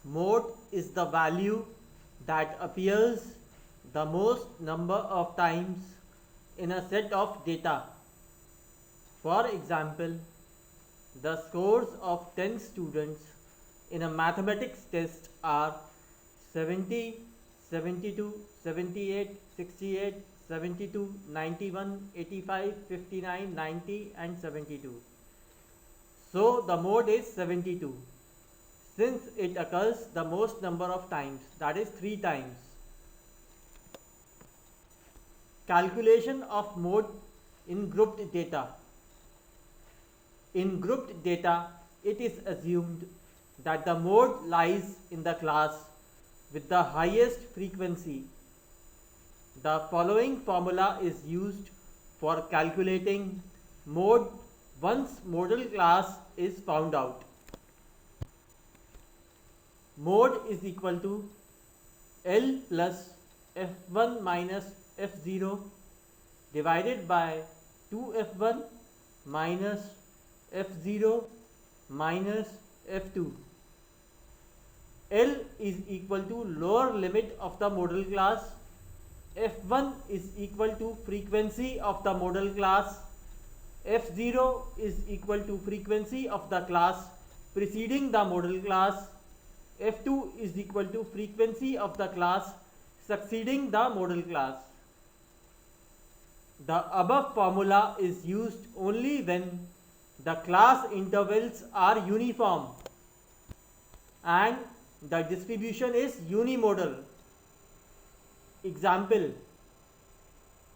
Mode is the value that appears the most number of times in a set of data. For example, the scores of 10 students in a mathematics test are 70, 72, 78, 68, 72, 91, 85, 59, 90 and 72. So the mode is 72 since it occurs the most number of times, that is 3 times. Calculation of mode in grouped data. In grouped data, it is assumed that the mode lies in the class with the highest frequency. The following formula is used for calculating mode once model class is found out. Mode is equal to L plus F1 minus F0 divided by 2F1 minus F0 minus F2. L is equal to lower limit of the model class. F1 is equal to frequency of the model class. F0 is equal to frequency of the class preceding the model class. F2 is equal to frequency of the class succeeding the model class. The above formula is used only when the class intervals are uniform and the distribution is unimodal. Example: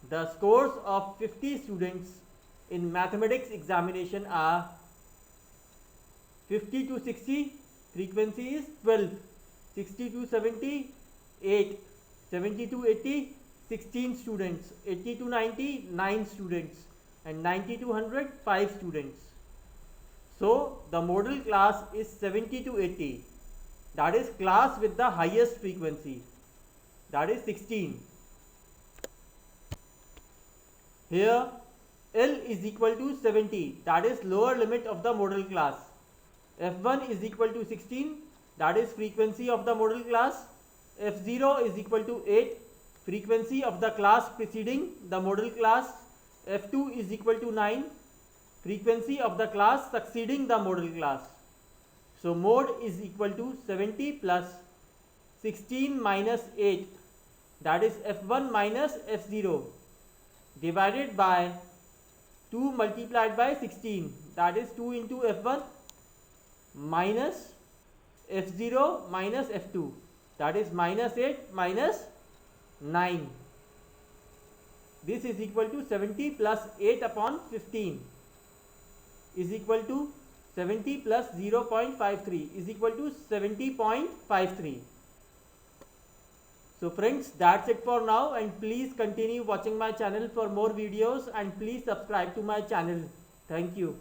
the scores of 50 students in mathematics examination are 50 to 60, frequency is 12, 60 to 70, 8, 70 to 80, 16 students, 80 to 90, 9 students, and 90 to 100, 5 students. So the model class is 70 to 80, that is class with the highest frequency, that is 16. Here L is equal to 70, that is lower limit of the model class. F1 is equal to 16, that is frequency of the model class. F0 is equal to 8, frequency of the class preceding the model class. F2 is equal to 9, frequency of the class succeeding the model class. So mode is equal to 70 plus 16 minus 8, that is F1 minus F0 divided by 2 multiplied by 16, that is 2 into F1 minus F0 minus F2, that is minus 8 minus 9. This is equal to 70 plus 8 upon 15 is equal to 70 plus 0.53 is equal to 70.53. So friends, that's it for now, and please continue watching my channel for more videos and please subscribe to my channel. Thank you.